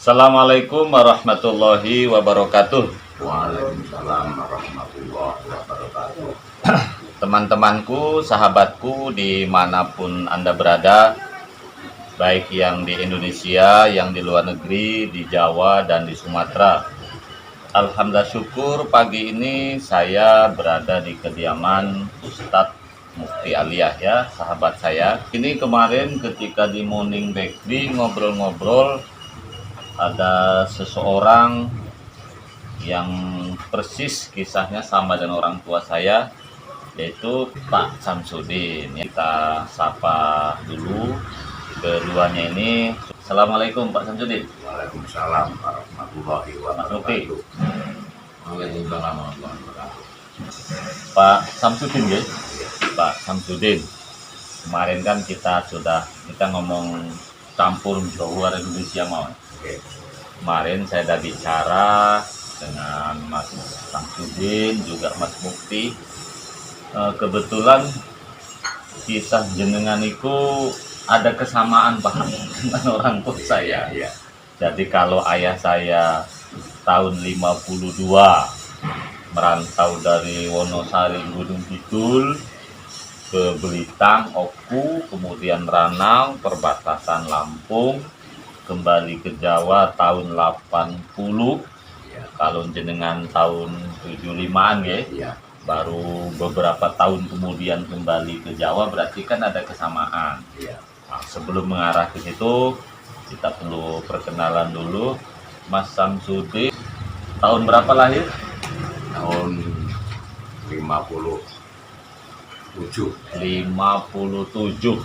Assalamualaikum warahmatullahi wabarakatuh. Waalaikumsalam warahmatullahi wabarakatuh. Teman-temanku, sahabatku dimanapun Anda berada, baik yang di Indonesia, yang di luar negeri, di Jawa, dan di Sumatera. Alhamdulillah syukur pagi ini saya berada di kediaman Ustadz Mufti Aliyah ya, sahabat saya. Ini kemarin ketika di Morning Bakery ngobrol-ngobrol, ada seseorang yang persis kisahnya sama dengan orang tua saya, yaitu Pak Samsudin. Kita sapa dulu keduanya ini. Assalamualaikum Pak Samsudin. Waalaikumsalam warahmatullahi wabarakatuh. Waalaikumsalam warahmatullahi wabarakatuh. Pak Samsudin ya, Pak Samsudin. Kemarin kan kita ngomong campur Jawa Indonesia mau. Kemarin saya ada bicara dengan Mas Samsudin, juga Mas Mufti. Kebetulan kisah jenengan itu ada kesamaan paham dengan orang tua saya. Iya. Jadi kalau ayah saya tahun 52 merantau dari Wonosari Gunung Kidul ke Belitang, Oku, kemudian Ranau, perbatasan Lampung, kembali ke Jawa tahun 80. Iya. Kalau jenengan tahun 75-an ya. Iya. Baru beberapa tahun kemudian kembali ke Jawa, berarti kan ada kesamaan. Iya. Nah, sebelum mengarah ke situ, kita perlu perkenalan dulu. Mas Samsudin, tahun berapa lahir? Tahun 57.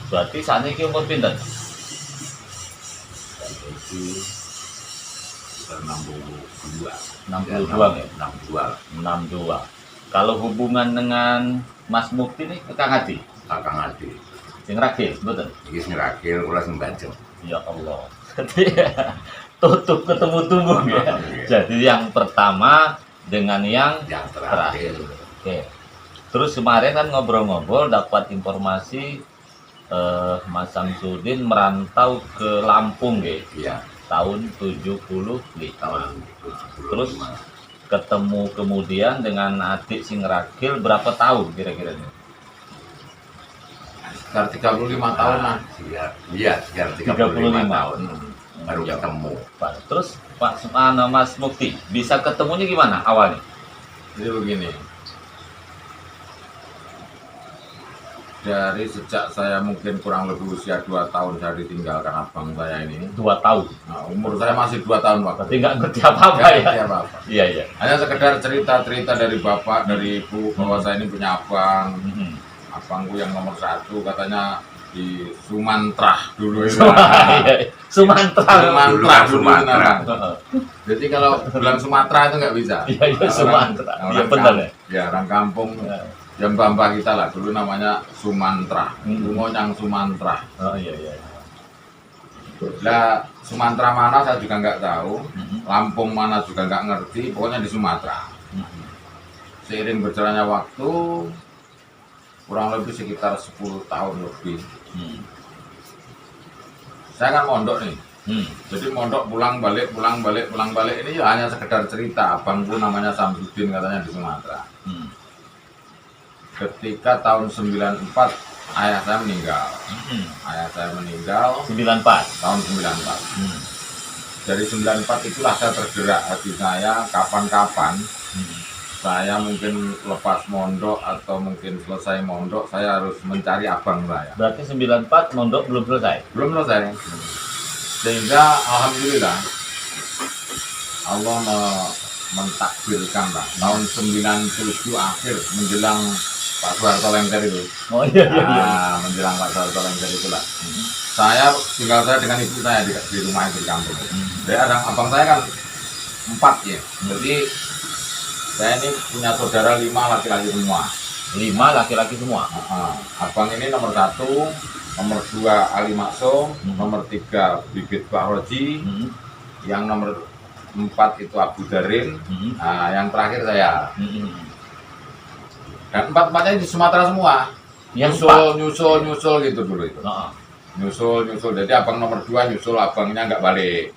Berarti saat ini umur pinten? Itu 62. 62 ya? 62. 62. Kalau hubungan dengan Mas Mufti ini Kang Adi? Kakang Adi. Sing ragil, betul? Iki sing rakil kula sing bajeng. Ya Allah. Jadi tutup ketemu tumbuh ya. Jadi yang pertama dengan yang Yang terakhir. terakhir. Oke. Terus kemarin kan ngobrol-ngobrol dapat informasi Mas Samsudin merantau ke Lampung ya, Iya. tahun 75. Tahun Terus ketemu kemudian dengan adik sing ragil berapa tahun kira-kira? Sekitar 35 tahun lah. Iya, sekitar 35 tahun baru Ya. ketemu. Pak. Terus Pak Mas Mufti bisa ketemunya gimana awalnya? Jadi begini. Dari sejak saya mungkin kurang lebih usia 2 tahun saya ditinggalkan abang saya ini. 2 tahun. Nah, umur saya masih 2 tahun Pak. Berarti nggak ngerti apa-apa Nggak ya? ngerti apa-apa. Iya, iya. Hanya sekedar cerita-cerita dari bapak, dari ibu bahwa saya ini punya abang. Mhm. Abangku yang nomor 1 katanya di Sumantra dulu itu. Iya, Sumatera. Dulu kan Sumatera. Heeh. Jadi kalau bilang Sumatera itu nggak bisa. Iya, iya, Sumatera. Iya, Orang benar ya. Ya, orang kampung. Ya. Yang mbah kita lah dulu namanya Sumantra, Lungo yang Sumantra. Oh iya, iya. Lah Sumatera mana saya juga nggak tahu, Mhm. Lampung mana juga nggak ngerti, pokoknya di Sumatera. Mhm. Seiring berjalannya waktu, kurang lebih sekitar 10 tahun lebih. Hmm. Saya kan mondok nih, Hmm. jadi mondok pulang balik ini ya hanya sekedar cerita. Abangku namanya Samsudin katanya di Sumatera. Hmm. Ketika tahun 94 ayah saya meninggal. Hmm. Ayah saya meninggal 94. tahun 94. Hmm. Dari 94 itulah saya tergerak hati saya, kapan-kapan Hmm. saya mungkin lepas mondok atau mungkin selesai mondok, saya harus mencari abang saya. Berarti 94 mondok belum selesai. Belum selesai. Sehingga alhamdulillah Allah mentakdirkan lah tahun 97 akhir menjelang Pak Soeharto lengser itu. Oh iya, iya, iya. Menjelang Pak Soeharto lengser itulah. Saya tinggal dengan ibu saya di rumah itu di kampung. Jadi ada abang saya kan 4 ya. Jadi saya ini punya saudara 5 laki-laki semua. 5 laki-laki semua. Abang ini nomor 1, nomor 2 Ali Maksum, nomor 3 Bibit Pak Roji, Hmm. yang nomor 4 itu Abu Darin, Hmm. yang terakhir saya. Hmm. Dan 4-empatnya di Sumatera semua. Yang Nyusul gitu dulu itu. Heeh. Nyusul. Jadi abang nomor 2 nyusul, abangnya nggak balik.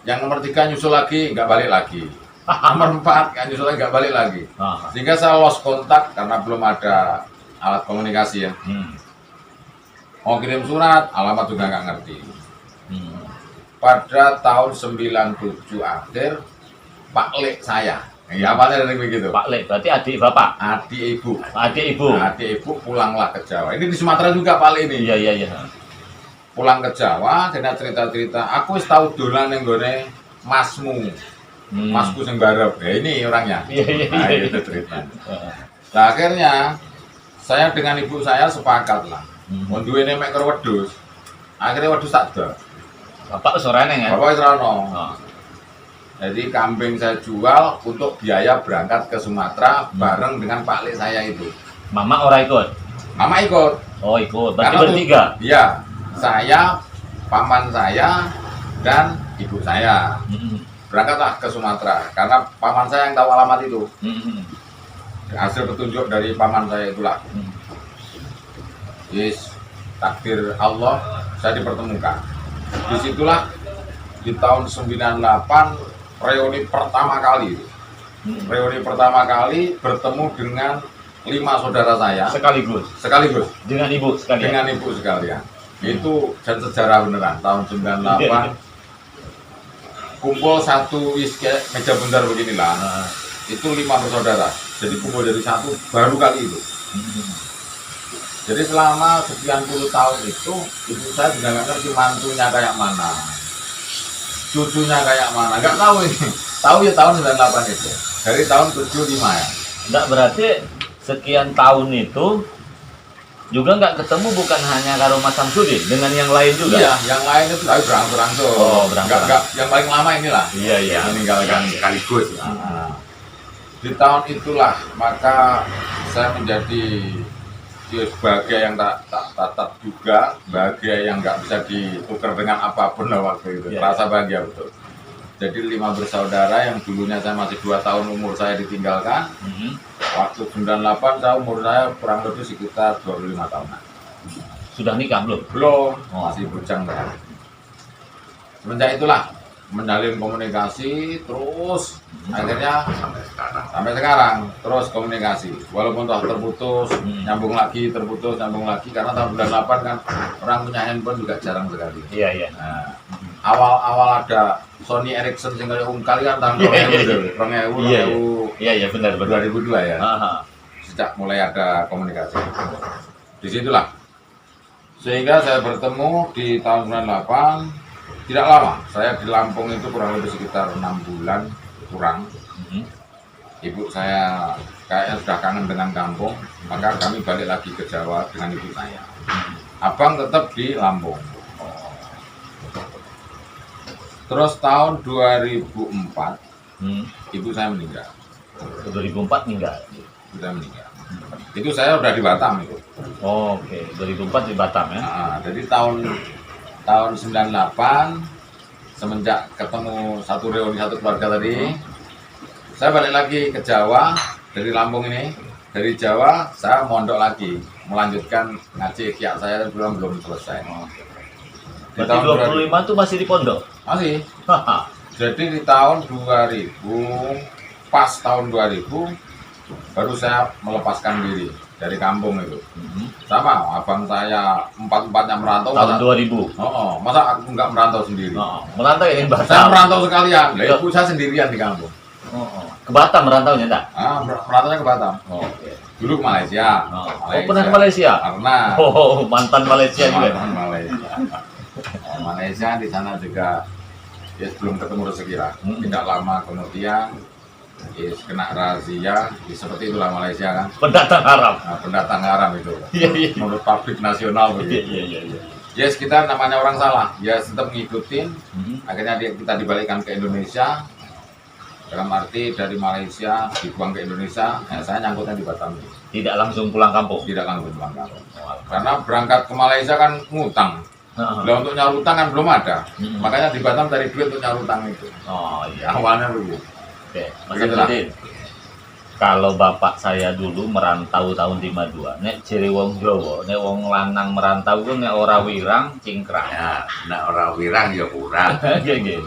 Yang nomor 3 nyusul lagi, nggak balik lagi. Nomor 4 kan nyusul lagi, nggak balik lagi. Sehingga saya lost kontak karena belum ada alat komunikasi ya. Mau kirim surat, alamat juga nggak ngerti. Pada tahun 97 akhir, Pak Lek saya, ya awalnya dari begitu. Pak Lek, berarti adik bapak? Adik ibu. Adik ibu? Adik ibu pulanglah ke Jawa. Ini di Sumatera juga Pak Lek ini. Iya, iya, iya. Pulang ke Jawa, kena cerita-cerita. Aku wis tau dolan yang gone masmu. Masku sing barep. Ya ini orangnya. Iya, iya, Nah, iya. itu ceritanya. Nah, akhirnya saya dengan ibu saya sepakat lah. Mau duwe mek karo wedhus. Akhirnya wedhus tak dol. Bapak sorene kan? Bapak wis ra ono. Oh. Jadi kambing saya jual untuk biaya berangkat ke Sumatera bareng dengan Pak Lek saya itu. Mama ora ikut? Mama ikut. Oh ikut, berarti Karena bertiga? Iya, saya, paman saya, dan ibu saya. Berangkatlah ke Sumatera karena paman saya yang tahu alamat itu. Hasil petunjuk dari paman saya itulah. Yes, takdir Allah saya dipertemukan. Disitulah di tahun 98 reuni pertama kali. Reuni pertama kali bertemu dengan 5 saudara saya Sekaligus? Dengan ibu sekalian? dengan ibu sekalian. Itu dan sejarah beneran tahun 98 kumpul satu meja bundar beginilah. Itu 5 bersaudara. Jadi kumpul jadi satu baru kali itu. Jadi selama sekian puluh tahun itu ibu saya juga nggak ngerti mantunya kayak mana, cucunya kayak mana, nggak tahu ini. Tahu ya tahun 98 itu. Dari tahun 75 ya. Enggak, berarti sekian tahun itu juga nggak ketemu bukan hanya karo Mas Samsudin, dengan yang lain juga? Iya, yang lain itu tapi berangsur-angsur. Oh, berangsur. Nggak, yang paling lama inilah. Iya, iya. Meninggalkan sekaligus. Di tahun itulah maka saya menjadi bahagia yang tak juga, bahagia yang nggak bisa ditukar dengan apapun lah waktu itu. Yeah. Rasa bahagia betul. Jadi 5 bersaudara yang dulunya saya masih 2 tahun umur saya ditinggalkan. Waktu 98 saya umur saya kurang lebih sekitar 25 tahunan. Sudah nikah belum? Belum, masih bujang saya. Semenjak itulah menjalin komunikasi terus akhirnya sampai sekarang terus komunikasi walaupun telah terputus nyambung lagi terputus nyambung lagi karena tahun 98 kan orang punya handphone juga jarang sekali. Iya, iya. Nah, awal ada Sony Ericsson yang kali kan tahun 2000 Iya, iya, benar, benar. 2002 ya. Sejak mulai ada komunikasi disitulah sehingga saya bertemu di tahun 98. Tidak lama, saya di Lampung itu kurang lebih sekitar 6 bulan kurang. Ibu saya kayaknya sudah kangen dengan kampung, maka kami balik lagi ke Jawa dengan ibu saya. Abang tetap di Lampung. Terus tahun 2004, ibu saya meninggal. 2004 meninggal? Ibu saya meninggal. Itu saya udah di Batam itu. Oh, oke, 2004 di Batam ya? Nah, jadi tahun 98 semenjak ketemu satu reuni satu keluarga tadi saya balik lagi ke Jawa dari Lampung ini. Dari Jawa saya mondok lagi melanjutkan ngaji ikhya saya belum selesai. Di Berarti 25 itu masih di pondok? masih. Jadi di tahun 2000 pas tahun 2000 baru saya melepaskan diri dari kampung itu. Sama abang saya 4-4-nya merantau. Tahun 2000? Masa aku nggak merantau sendiri? Merantau ya di Batam? Saya merantau sekalian, ibu saya sendirian di kampung. Ke Batam merantaunya enggak? Merantaunya ke Batam. Oke. Dulu ke Malaysia. Pernah ke Malaysia? Karena mantan Malaysia juga? mantan Malaysia. Malaysia di sana juga ya belum ketemu rezeki lah. Tidak lama kemudian kena razia, seperti itulah Malaysia kan. Pendatang haram. Pendatang haram itu. Iya. Menurut publik nasional begitu. Iya. Yes, kita namanya orang salah, ya tetap ngikutin. Akhirnya kita dibalikkan ke Indonesia. Dalam arti dari Malaysia dibuang ke Indonesia, saya nyangkutnya di Batam. Tidak langsung pulang kampung? Tidak langsung pulang kampung. Karena berangkat ke Malaysia kan ngutang. Nah, untuk nyaur utang kan belum ada. Makanya di Batam dari duit untuk nyaur utang itu. Oh iya. Awalnya begitu. Oke, Mas Samsudin. Kalau bapak saya dulu merantau tahun 52, nek jere wong Jawa, nek wong lanang merantau ku nek ora wirang cingkrang. Ya, nek ora wirang ya kurang. Nggih.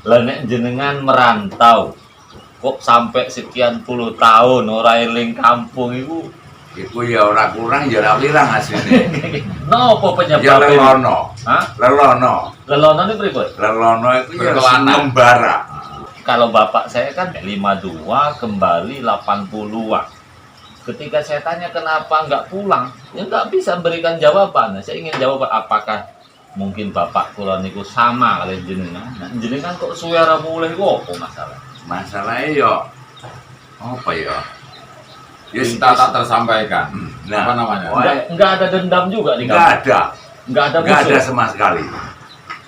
Lah nek jenengan merantau kok sampai sekian puluh tahun ora eling kampung iku. Iku ya ora kurang ya ora wirang asline. Nopo Ya penyebabnya? lelono. Hah? Lelono. Lelono ini pripun? Lelono itu ya Berkelana. membara. Kalau bapak saya kan 52 kembali 80-an. Ketika saya tanya kenapa nggak pulang, ya nggak bisa memberikan jawaban. Nah, saya ingin jawab apakah mungkin bapak kula niku sama kalian jenengan. Nah, jenengan kok suara mulai kok apa masalah? Masalahnya ya apa ya? Ya Cinta tak tersampaikan. Nah, Apa namanya? oh, Nggak ada dendam juga di Nggak kampung. ada. Nggak ada Nggak ada musuh. sama sekali.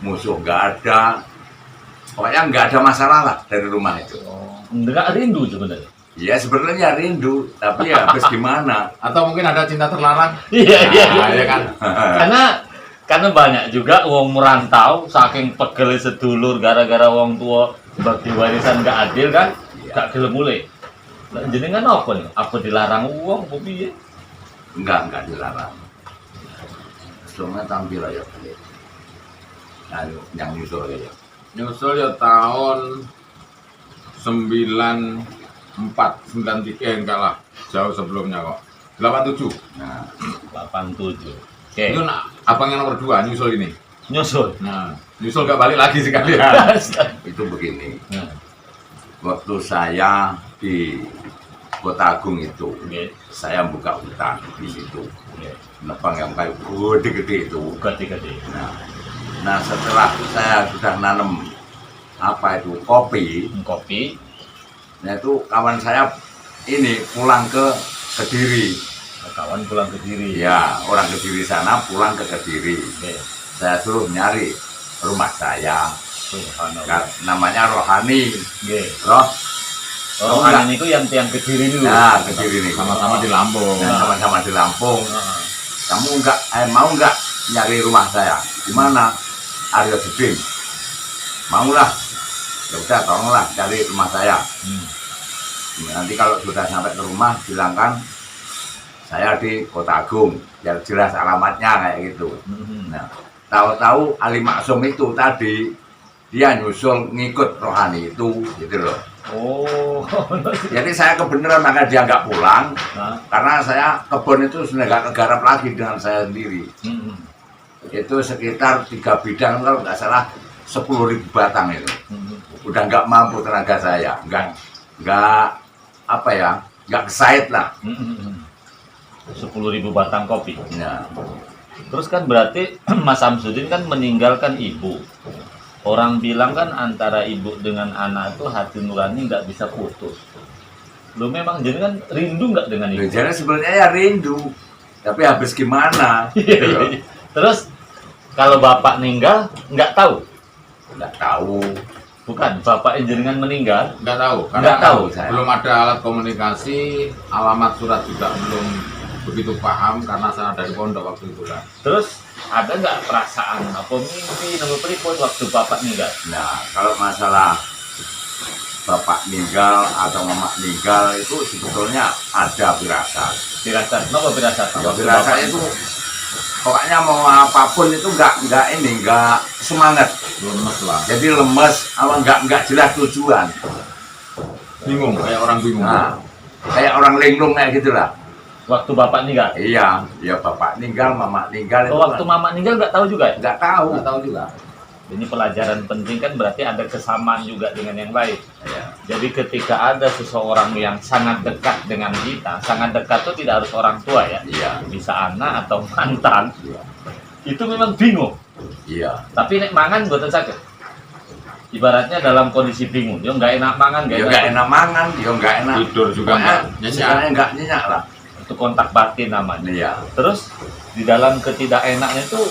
Musuh nggak ada. Pokoknya nggak ada masalah lah dari rumah itu. Oh, nggak rindu sebenarnya. Ya sebenarnya rindu, tapi ya habis gimana? Atau mungkin ada cinta terlarang? Iya iya Nah, iya. ya kan. Karena banyak juga wong merantau saking pegel sedulur gara-gara wong tua bagi warisan nggak adil kan, gak gelem mulai. Lah jenengan apa nih? Apa dilarang uang apa piye? Enggak dilarang. Cuma tampil aja. Ayo, yang nyusul aja. Nyusul ya tahun 93 enggak lah, jauh sebelumnya kok. 87. Nah, 87. Itu Oke. abang yang nomor 2 nyusul ini. Nyusul. Nah, nyusul gak balik lagi sekalian. itu begini. Nah, Waktu saya di Kota Agung itu, oke. saya buka hutan di situ. Oke. Nepang yang kayu gede-gede itu. Gede-gede. Nah, setelah saya sudah nanam apa itu kopi, Kopi. nah itu kawan saya ini pulang ke Kediri. Kawan pulang ke diri. Ya, orang Kediri sana pulang ke Kediri. Oke. Saya suruh nyari rumah saya. Subhanallah. Namanya Rohani. Oke. Roh. Orang ini yang tiang ke diri dulu. Nah, Kediri nih. Sama-sama di Lampung. Nah, sama-sama di Lampung. Nah, Kamu mau nggak nyari rumah saya? Di mana? Aryo Jeding. Maulah. Ya udah, tolonglah cari rumah saya. Nanti kalau sudah sampai ke rumah, bilangkan saya di Kota Agung, biar jelas alamatnya kayak gitu. Nah, tahu-tahu Ali Maksum itu tadi dia nyusul ngikut Rohani itu, gitu loh. Oh. Jadi saya kebenaran maka dia nggak pulang, Nah. karena saya kebun itu sudah nggak kegarap lagi dengan saya sendiri. Itu sekitar 3 bidang kalau nggak salah 10.000 batang itu. Udah nggak mampu tenaga saya, nggak apa ya, nggak kesaid lah. 10.000 batang kopi. Nah, Terus kan berarti Mas Samsudin kan meninggalkan ibu. Orang bilang kan antara ibu dengan anak itu hati nurani nggak bisa putus. Lu memang jadi kan rindu nggak dengan ibu? jadi sebenarnya ya rindu, tapi habis gimana? Gitu loh. Terus kalau bapak meninggal nggak tahu, Nggak tahu. bukan bapak jenengan meninggal. Nggak tahu, karena Nggak tahu, saya. belum ada alat komunikasi, alamat surat juga belum begitu paham karena saya dari pondok waktu itu kan. Terus ada nggak perasaan apa mimpi nama pripun waktu bapak meninggal? Nah, kalau masalah bapak meninggal atau mama meninggal itu sebetulnya ada firasat. Firasat, kenapa firasat? Ya, Waktu firasat bapak- itu pokoknya mau apapun itu nggak semangat. Lemes lah, Jadi lemes, nggak jelas tujuan. bingung, kayak orang bingung. Nah, kayak orang linglung kayak gitulah. Waktu bapak meninggal. Iya, ya bapak meninggal, mama meninggal itu Waktu mama meninggal nggak tahu juga ya? nggak tahu. Nggak tahu juga. Ini pelajaran penting kan berarti ada kesamaan juga dengan yang lain. Ya. Jadi ketika ada seseorang yang sangat dekat dengan kita, sangat dekat itu tidak harus orang tua ya, Iya, bisa anak atau mantan, iya, itu memang bingung. iya. Tapi nek mangan buatan sakit. Ibaratnya dalam kondisi bingung, dia nggak enak mangan, Ya nggak enak mangan, ya nggak enak. Tidur juga nggak nyenyak. Sebenarnya nggak nyenyak lah. Itu kontak batin namanya. Iya. Terus di dalam ketidakenaknya itu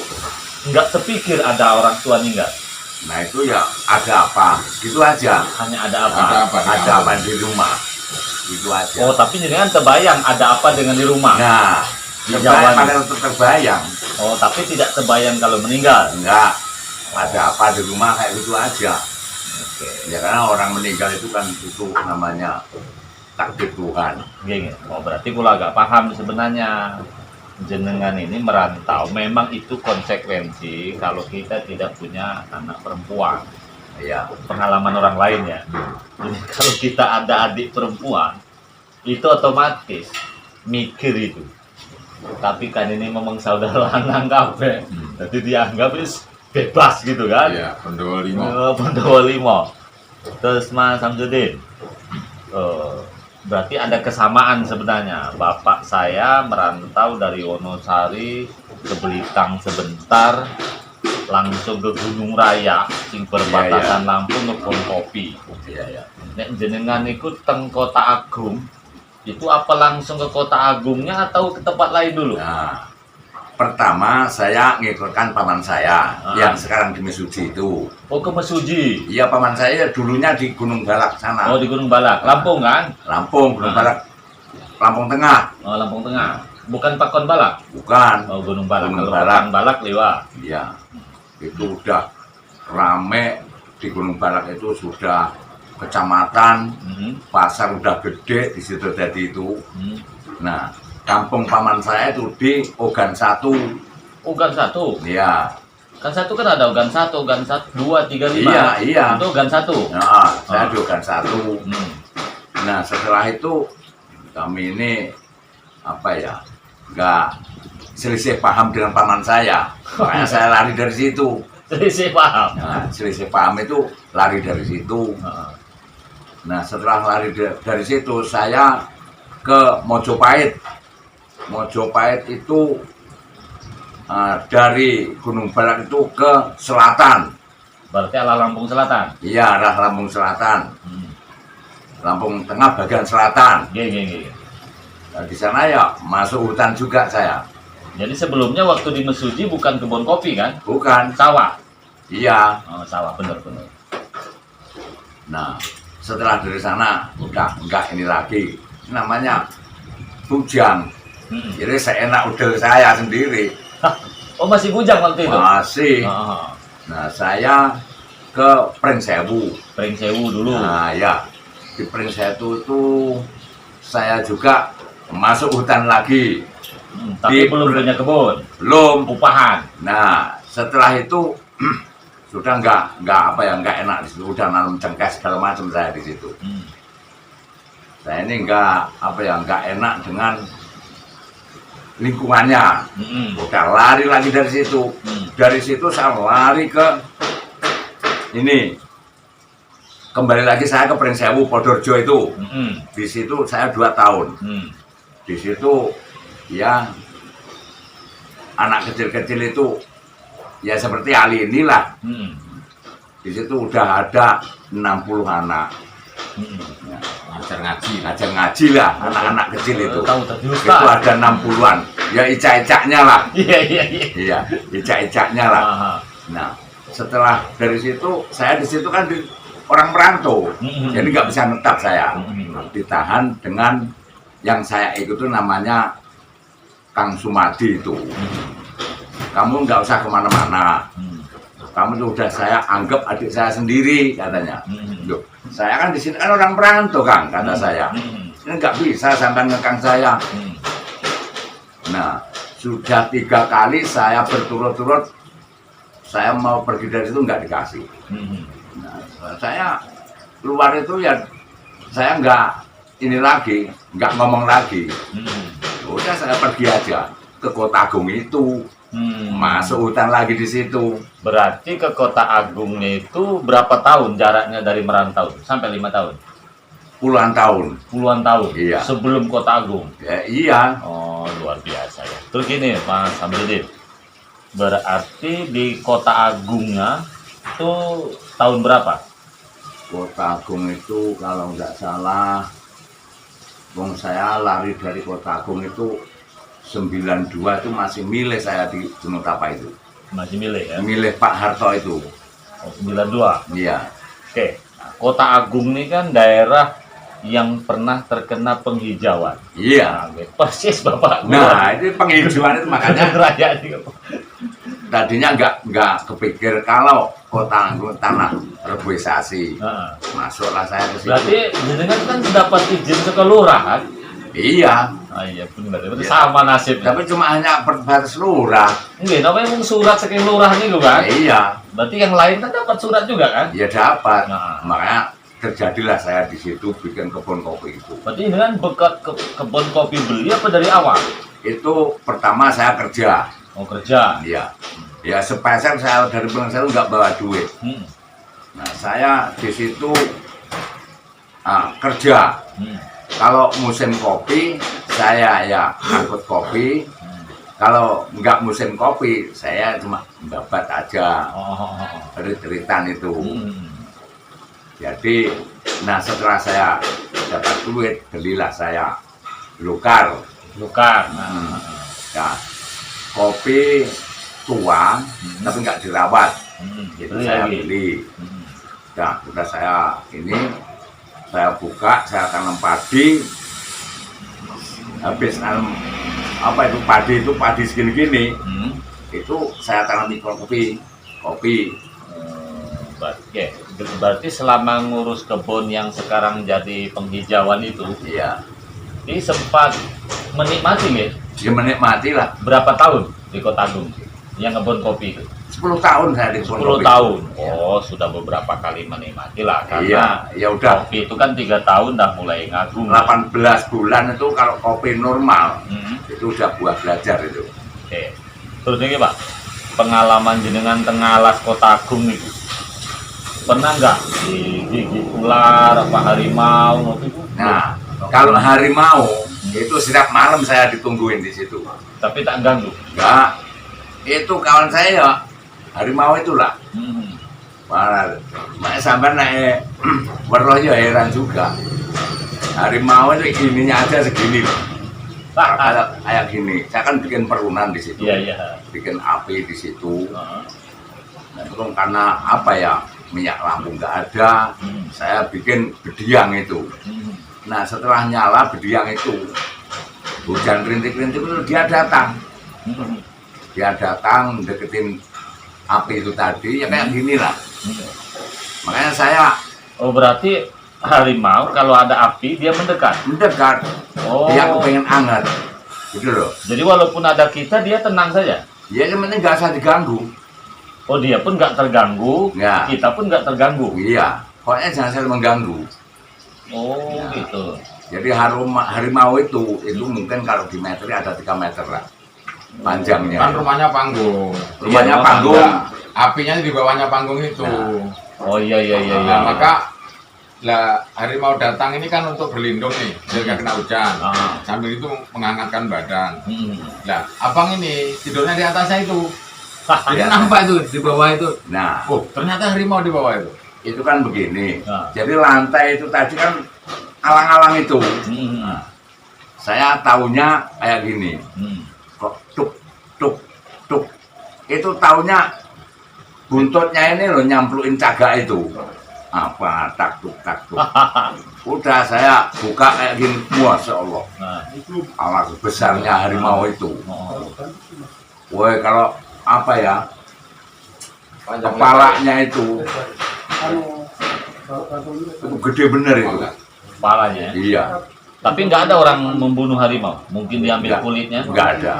nggak terpikir ada orang tua meninggal, Nah itu ya ada apa? Gitu aja. hanya ada apa? Ada apa? Ada apa di rumah? Gitu aja. Oh tapi jangan terbayang ada apa dengan di rumah. Nah, Di Jawa nih. padahal terbayang. Oh tapi tidak terbayang kalau meninggal. Enggak. Ada apa di rumah kayak gitu aja. Oke. Ya karena orang meninggal itu kan itu namanya takdir Tuhan. Gini, oh berarti pula agak paham sebenarnya jenengan ini merantau. Memang itu konsekuensi kalau kita tidak punya anak perempuan. Iya. pengalaman orang lain ya. Jadi kalau kita ada adik perempuan, itu otomatis mikir itu. Tapi kan ini memang saudara lanang kabeh. Jadi dianggap bebas gitu kan. Iya, Pendowo Limo. Pendowo Limo. Terus Mas Samsudin, berarti ada kesamaan sebenarnya. Bapak saya merantau dari Wonosari ke Belitang sebentar, langsung ke Gunung Raya, sing perbatasan Lampung ngebon kopi. Iya, iya. Nek jenengan ikut teng Kota Agung, itu apa langsung ke Kota Agungnya atau ke tempat lain dulu? Nah, pertama saya ngikutkan paman saya Ah. yang sekarang di Mesuji itu. Oh, ke Mesuji. Iya, paman saya dulunya di Gunung Balak sana. Oh, di Gunung Balak, Lampung kan? Lampung, Gunung Ah. Balak, Lampung Tengah. Oh, Lampung Tengah. Bukan Pakon Balak. Bukan. Oh, Gunung Balak. Gunung Kalau Balak. Pakon Balak lewat. Iya, itu udah rame di Gunung Balak itu sudah kecamatan, pasar udah gede di situ jadi itu. Nah, kampung paman saya itu di Ogan 1. Ogan 1. Iya. Kan 1 kan ada Ogan 1, Ogan 1, 2, 3, 5. Iya, iya. Itu Ogan 1. Nah, Ah. saya di Ogan 1. Nah, setelah itu kami ini apa ya? Nggak selisih paham dengan paman saya. Makanya saya lari dari situ. Selisih paham. Nah, selisih paham itu lari dari situ. Ah. Nah, setelah lari dari situ saya ke Mojopahit. Mojopahit itu dari Gunung Balak itu ke selatan. Berarti ala Lampung Selatan. Iya, arah Lampung Selatan. Lampung Tengah bagian selatan. Gini. Nah, di sana ya masuk hutan juga saya. Jadi sebelumnya waktu di Mesuji bukan kebun kopi kan? Bukan. Sawah. Iya. Oh, sawah, bener. Nah, setelah dari sana udah enggak ini lagi. Namanya bujang. Jadi seenak udel saya sendiri. Oh, masih bujang waktu itu? Masih. Ah. Nah, saya ke Pringsewu. Pringsewu dulu. Nah, ya. Di Pringsewu itu saya juga masuk hutan lagi. Tapi Di- belum punya kebun. Belum. Upahan. Nah, setelah itu sudah nggak enak di situ. Udah nanam cengkeh segala macam saya di situ. Saya ini nggak enak dengan lingkungannya. Udah lari lagi dari situ. Dari situ saya lari ke ini. Kembali lagi saya ke Pringsewu Podorjo itu. Di situ saya 2 tahun. Di situ ya anak kecil-kecil itu ya seperti Ali inilah. Di situ udah ada 60 anak. Ya, ngajar ngaji lah anak-anak kecil itu. Tahu tadi Itu Ustaz. ada 60-an. Ya icak-icaknya lah. Iya. Iya, icak-icaknya lah. Aha. Nah, setelah dari situ saya di situ kan orang merantau. Jadi nggak bisa netap saya. Ditahan dengan yang saya ikut itu namanya Kang Sumadi itu. Kamu nggak usah kemana-mana. Kamu tuh udah saya anggap adik saya sendiri katanya. Loh, saya kan di sini kan orang perantau Kang, kata saya. Ini nggak bisa sampai ngekang saya. Nah, sudah 3 kali saya berturut-turut saya mau pergi dari situ nggak dikasih. Nah, saya keluar itu ya saya nggak ini lagi, nggak ngomong lagi. Udah saya pergi aja ke Kota Agung itu. Masuk hutan lagi di situ. Berarti ke Kota Agungnya itu berapa tahun jaraknya dari merantau? Sampai 5 tahun? Puluhan tahun. Puluhan tahun? Iya. Sebelum Kota Agung? Ya, iya. Oh, luar biasa ya. Terus gini, Mas Samsudin. Berarti di Kota Agungnya itu tahun berapa? Kota Agung itu kalau nggak salah, wong saya lari dari Kota Agung itu 92 itu masih milih saya di Gunung Tapa itu. Masih milih ya? Milih Pak Harto itu. Oh, 92. Iya. Oke. Nah, Kota Agung ini kan daerah yang pernah terkena penghijauan. Iya. Nah, persis Bapak. Nah, itu penghijauan itu makanya raya ini. tadinya nggak kepikir kalau Kota Agung tanah reboisasi. Nah, Masuklah saya ke situ. berarti jenengan kan dapat izin ke kelurahan. Iya. Ah iya bener. Berarti Ya. sama nasibnya. Tapi cuma hanya batas lurah. Enggak, namanya emang surat saking lurah nih kan. Iya, Berarti yang lain kan dapat surat juga kan? ya dapat. Nah. Makanya terjadilah saya di situ bikin kebun kopi itu. Berarti ini kan bekat kebun kopi beli apa dari awal? Itu pertama saya kerja. Oh kerja. Iya. Ya sepeser saya dari penghasilan nggak bawa duit. Nah saya di situ kerja. Kalau musim kopi saya ya angkut kopi. Kalau nggak musim kopi saya cuma dapat aja Oh. rit-ritan itu. Jadi nah setelah saya dapat duit belilah saya Lokar. Lukar. Ya, kopi tua tapi nggak dirawat. Itu Beli saya lagi. beli. Nah, udah saya ini saya buka, saya tanam padi. Habis tanam apa itu padi segini-gini, itu saya tanam ikon kopi. Berarti selama ngurus kebun yang sekarang jadi penghijauan itu, Iya, ini sempat menikmati ya? dia menikmati lah. Berapa tahun di Kota Agung yang ngebon kopi itu? 10 tahun saya di kebun 10 kopi. tahun. Oh, sudah beberapa kali menikmati lah karena Iya, ya udah. kopi itu kan 3 tahun dah mulai ngagung. 18 bulan itu kalau kopi normal Hmm. itu udah buah belajar itu. Oke. Terus ini Pak, pengalaman jenengan tengah alas Kota Agung itu pernah nggak digigit ular apa harimau itu? Nah, kalau harimau itu setiap malam saya ditungguin di situ. Tapi tak ganggu. Enggak, itu kawan saya ya, harimau itulah. Parah, makanya sampai naik weruh ya heran juga. Harimau itu ininya aja segini loh. Kayak gini, saya kan bikin perunan di situ, Iya iya. bikin api di situ. Heeh. Nah, terus karena apa ya, minyak lampu nggak ada, saya bikin bediang itu. Nah setelah nyala bediang itu, hujan rintik-rintik itu dia datang. Dia datang deketin api itu tadi, ya kayak gini lah. Makanya saya Oh berarti harimau kalau ada api dia mendekat. mendekat, Oh. dia kepengen hangat, gitu loh. Jadi walaupun ada kita dia tenang saja. Dia yang penting nggak usah diganggu. Oh dia pun nggak terganggu, Ya. kita pun nggak terganggu. Iya, pokoknya jangan saling mengganggu. Oh Ya. gitu. Jadi harimau itu mungkin kalau di meter ada 3 meter lah panjangnya. Kan rumahnya panggung. Rumahnya Iya, panggung. Ya, apinya di bawahnya panggung itu. Nah. Oh iya iya iya. Nah, iya. maka lah harimau datang ini kan untuk berlindung nih, biar nggak kena hujan. Ah. Sambil itu menghangatkan badan. Hmm. Nah, abang ini tidurnya di atasnya itu. Jadi Ya. nampak itu di bawah itu. Nah, Oh, ternyata harimau di bawah itu. itu kan begini. Nah. Jadi lantai itu tadi kan alang-alang itu. Hmm. Saya tahunya kayak gini. Hmm. Kok tuk tuk tuk. Itu tahunya buntutnya ini loh nyambluin cagak itu. Apa tak tuk. Udah saya buka kayak gini, masya Allah. Nah. Alas besarnya harimau itu. Oh. Woi kalau apa ya, Panjang kepalanya itu gede bener itu. Kepalanya. Iya, Tapi nggak ada orang membunuh harimau. Mungkin diambil Nggak. kulitnya. nggak ada.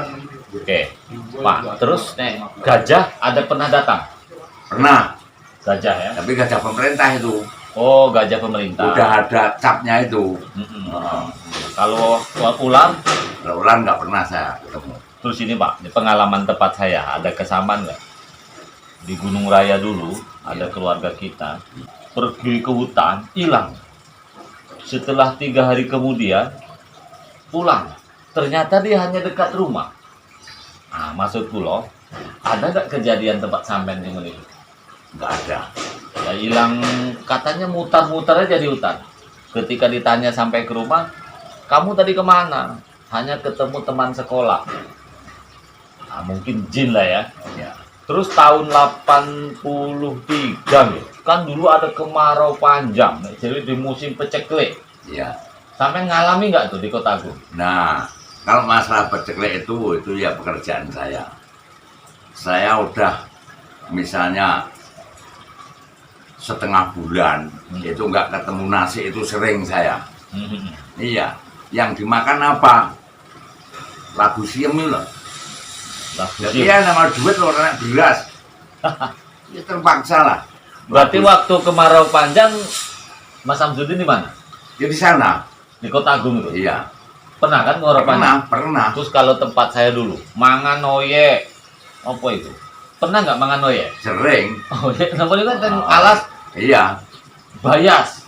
Oke. Pak, terus nih gajah ada pernah datang? Pernah, Gajah ya. tapi gajah pemerintah itu Oh, gajah pemerintah. udah ada capnya itu. Mm-mm. Kalau ular, Kalau ular nggak pernah saya ketemu. terus ini Pak, ini pengalaman tempat saya ada kesamaan nggak? Di Gunung Raya dulu ada keluarga kita pergi ke hutan hilang. Setelah 3 hari kemudian pulang, ternyata dia hanya dekat rumah. Nah, maksudku loh, ada nggak kejadian tempat sampean yang ini? Nggak ada. Ya hilang, katanya mutar-mutar aja di hutan. Ketika ditanya sampai ke rumah, kamu tadi kemana? Hanya ketemu teman sekolah. Nah, mungkin jin lah ya. Ya. Terus tahun 83 nih, kan dulu ada kemarau panjang, jadi di musim peceklek. Iya. Sampai ngalami nggak tuh di Kota Agung? Nah, kalau masalah peceklek itu ya pekerjaan saya. Saya udah misalnya setengah bulan itu nggak ketemu nasi itu sering saya. Iya. Yang dimakan apa? lagu siem itu loh. Lagu Jadi siem. ya nama duit loh, anak beras. Ya terpaksa lah. Berarti waktu kemarau panjang Mas Samsudin di mana? Ya di sana. Di Kota Agung itu. Iya. Pernah kan kemarau panjang? Pernah. Terus kalau tempat saya dulu, mangan oye. Apa itu? Pernah nggak mangan oye? Sering. Oh, ya, namanya kan alas Iya. bayas.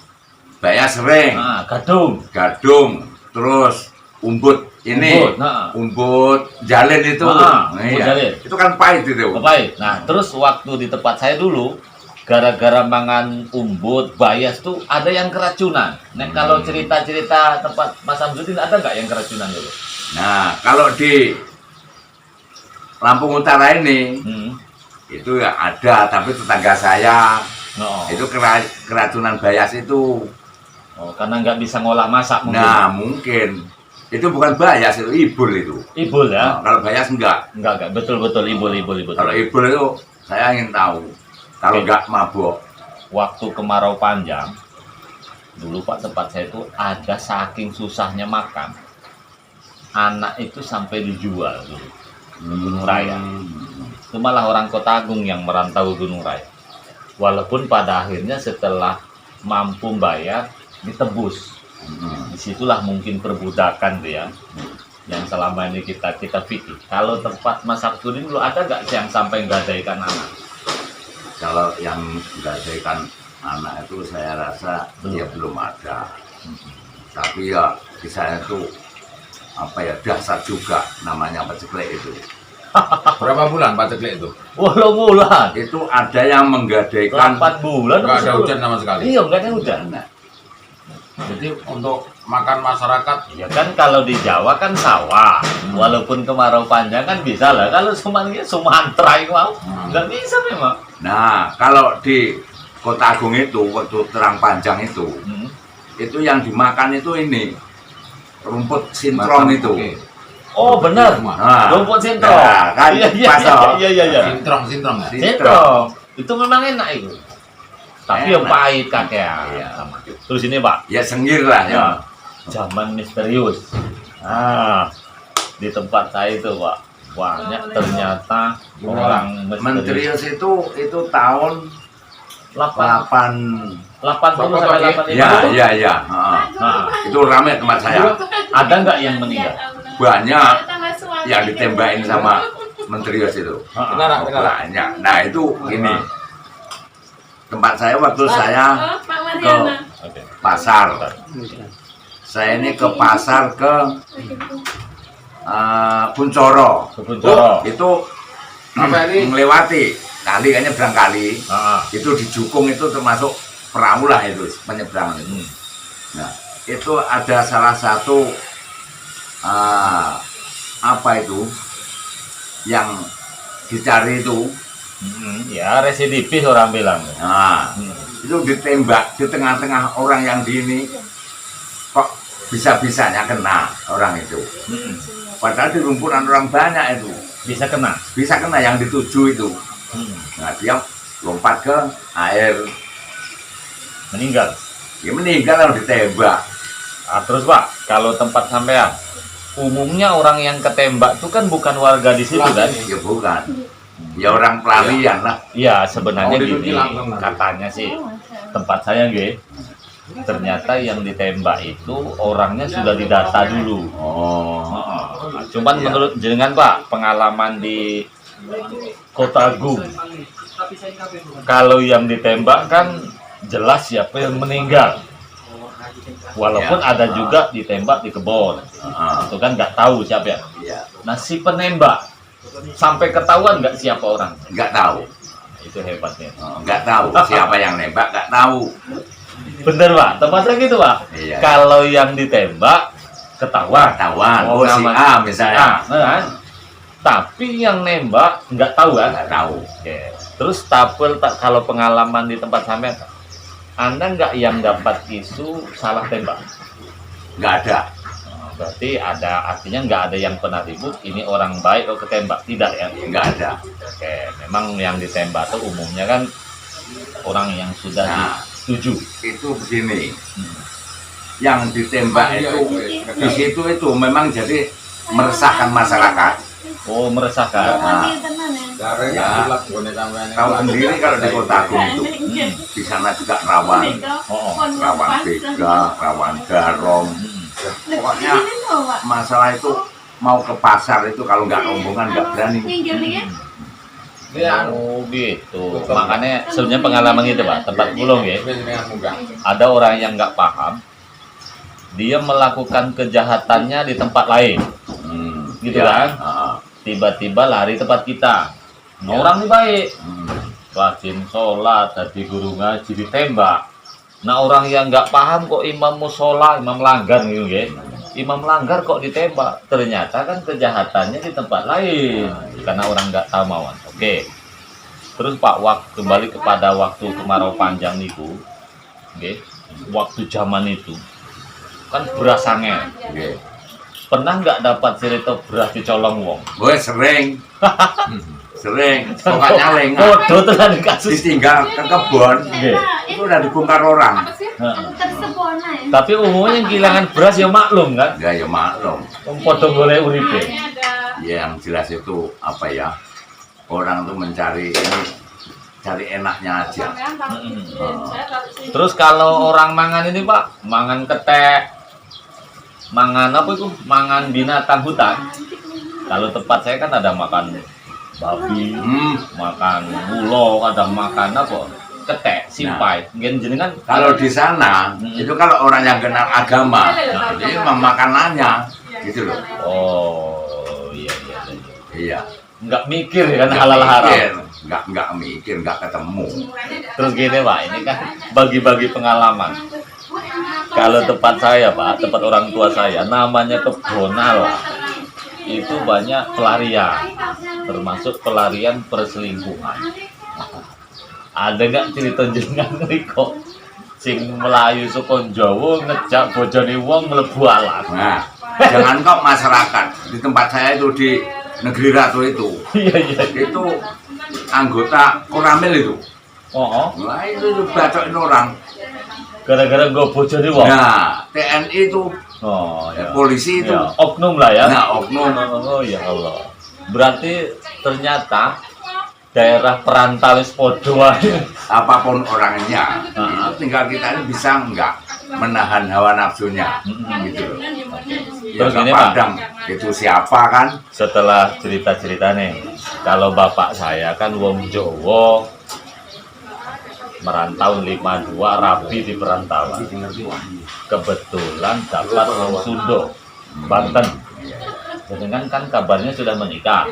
Bayar sering. Nah, gadung. Gadung. Terus umbut ini. Umbut, nah. Umbut jalen itu. Umbut jalen. Itu kan pahit itu. Baik. Nah, terus waktu di tempat saya dulu, gara-gara mangan umbut, bayas tuh ada yang keracunan. Nah, kalau cerita-cerita tempat Mas Samsudin ada nggak yang keracunan dulu? Nah, kalau di Lampung Utara ini itu ya ada, tapi tetangga saya itu keracunan bayas itu. Oh, karena nggak bisa ngolah masak mungkin. Nah, mungkin itu bukan bayas, itu ibul itu. Ibul ya? Nah, kalau bayas enggak. Enggak, betul-betul ibul. Kalau ibul itu saya ingin tahu. Kalau enggak mabuk. Waktu kemarau panjang, dulu Pak tempat saya itu ada saking susahnya makan, anak itu sampai dijual dulu ke Gunung Raya. Itu malah orang Kota Agung yang merantau ke Gunung Raya. Walaupun pada akhirnya setelah mampu bayar ditebus. Disitulah mungkin perbudakan tuh ya, yang selama ini kita pikir. Kalau tempat Mas Samsudin dulu ada nggak yang sampai gadaikan anak? Kalau yang gadaikan anak itu saya rasa ya belum ada. Tapi ya kisahnya itu apa ya, dahsyat juga, namanya peceklek itu. Berapa bulan paceklik itu? 8 bulan. Itu ada yang menggadaikan 8 bulan. Nggak ada hujan sama sekali. Iya, nggak ada hujan. Jadi untuk makan masyarakat, Ya kan kalau di Jawa kan sawah, walaupun kemarau panjang kan bisa lah. Kalau Sumatera itu mau, nggak bisa memang. Nah, kalau di Kota Agung itu waktu terang panjang itu yang dimakan itu ini rumput sintrong Batang, itu. oke. Oh benar, Nah, rumput sintrong. nah, kan pas toh. Iya. sintrong ya. Sintrong, itu memang enak itu. Tapi yang Enak. pahit kakek. Iya. Terus ini Pak, Ya sengir lah ya. zaman misterius. Nah, di tempat saya itu Pak, banyak ternyata orang misterius. Menterius itu tahun 80 8 sampai 85. ya. Heeh. Nah, Itu ramai tempat saya. ada nggak yang meninggal? Banyak yang ditembakin sama Menterius itu. Benar. Banyak. Nah, itu ini. Tempat saya waktu saya ke Oke. pasar. Saya ini ke pasar ke Kuncoro. Ke Kuncoro. Itu Apa ini? melewati kali, kayaknya berang kali. Itu di Jukung itu termasuk perahu lah itu, penyeberangan itu. Nah, itu ada salah satu apa itu yang dicari itu. Ya residivis orang bilang. Nah, itu ditembak di tengah-tengah orang yang di ini, kok bisa-bisanya kena orang itu. Padahal di rumputan orang banyak itu Bisa kena. bisa kena yang dituju itu. Nah, dia lompat ke air, Meninggal. dia meninggal kalau ditembak. Terus Pak, kalau tempat sampean, umumnya orang yang ketembak itu kan bukan warga di situ kan? Ya bukan, ya orang pelarian lah. Iya, sebenarnya Oh, dicuci gini, langsung nanti. katanya sih tempat saya nggih. Ternyata yang ditembak itu orangnya sudah didata dulu. Cuman Iya. menurut jenengan Pak, pengalaman di Kota Agung, kalau yang ditembak kan jelas siapa yang meninggal. Walaupun Ya. ada juga ditembak di kebun, itu kan nggak tahu siapa ya. Ya, Nah si penembak sampai ketahuan nggak siapa orang, nggak tahu, itu hebatnya. nggak tahu siapa yang nembak, nggak tahu. Bener Pak, tempatnya gitu Pak. Iya. Kalau yang ditembak ketahuan, Ketahuan, Oh, si namanya. A misalnya, kan? Tapi yang nembak nggak tahu kan? nggak tahu. Oke. Terus tapel tak kalau pengalaman di tempat sampean, Anda nggak yang dapat isu salah tembak? Nggak ada. Berarti ada, artinya nggak ada yang pernah ribut, ini orang baik atau ketembak, tidak ya? Nggak ada. Oke, memang yang ditembak tuh umumnya kan orang yang sudah Nah. disetujui. Itu begini, yang ditembak itu di situ itu memang jadi meresahkan masyarakat. Oh, meresahkan. Nah, Darah Ya. ya. Gone sampean. tahu sendiri kalau di Kota Agung itu di sana juga rawan begal, rawan garong. Pokoknya masalah itu mau ke pasar itu kalau nggak rombongan nggak berani. Iya. Oh gitu. Makanya sebenarnya pengalaman itu Pak, tempat gulung ya. Dengan muka. Ada orang yang nggak paham, dia melakukan kejahatannya di tempat lain, gitu Ya. kan? Tiba-tiba lari tempat kita. Nah, orang ini baik, rajin sholat, tadi guru ngaji ditembak. Nah orang yang nggak paham kok imam musola, imam langgar gitu ya. Imam langgar kok ditembak. Ternyata kan kejahatannya di tempat lain karena orang nggak tahu mawon. Oke. Terus Pak, kembali kepada waktu kemarau panjang niku, oke. Waktu zaman itu kan beras sangen. Oke. Pernah nggak dapat cerita beras dicolong wong? Gue sering, sering. Pokoknya lengah. Bodoh tuh kan kasus. Ditinggal ke kebun, Oke. itu udah dibongkar orang. Tapi umumnya yang kehilangan beras ya maklum kan? Ya ya maklum. Potong golek uripe. Ya, yang jelas itu apa ya? Orang tuh mencari ini, cari enaknya aja. Terus kalau orang mangan ini Pak, mangan ketek, mangan apa itu? Mangan binatang hutan. Kalau tempat saya kan ada makan babi, makan ulo, ada makan apa? Ketek, simpai. Mungkin jenengan Kalau di sana, itu kalau orang yang kenal agama, jadi memang makanannya, gitu loh. oh iya iya iya. Iya. Nggak mikir ya kan Nggak halal haram. mikir, nggak mikir, nggak ketemu. Terus gini Pak, ini kan bagi-bagi pengalaman. Kalau tempat saya Pak, tempat orang tua saya, namanya Kebonala, itu banyak pelarian, termasuk pelarian perselingkuhan. Ada nggak cerita jenengan kok sing Melayu saka Jawa ngejak bojone wong mlebu alas? Nah, jangan kok masyarakat di tempat saya itu di Negeri Ratu itu, Iya iya. itu anggota Koramil itu. Oh, Nah, itu bacokin orang. gara-gara gue bojone wong. Nah, TNI itu, Oh ya. polisi itu. Ya, oknum lah ya. Nah, oknum. Oh ya Allah. Berarti ternyata daerah perantau podo aja. Apapun orangnya, itu tinggal kita ini bisa nggak menahan hawa nafsunya, gitu loh. Ya, Terus nggak ini, Pak. pandang itu siapa kan? Setelah cerita-cerita nih, kalau bapak saya kan wong Jawa, merantau 52, rapi di perantauan. Kebetulan dapat wong Sunda, Banten. Dengan kan kabarnya sudah menikah.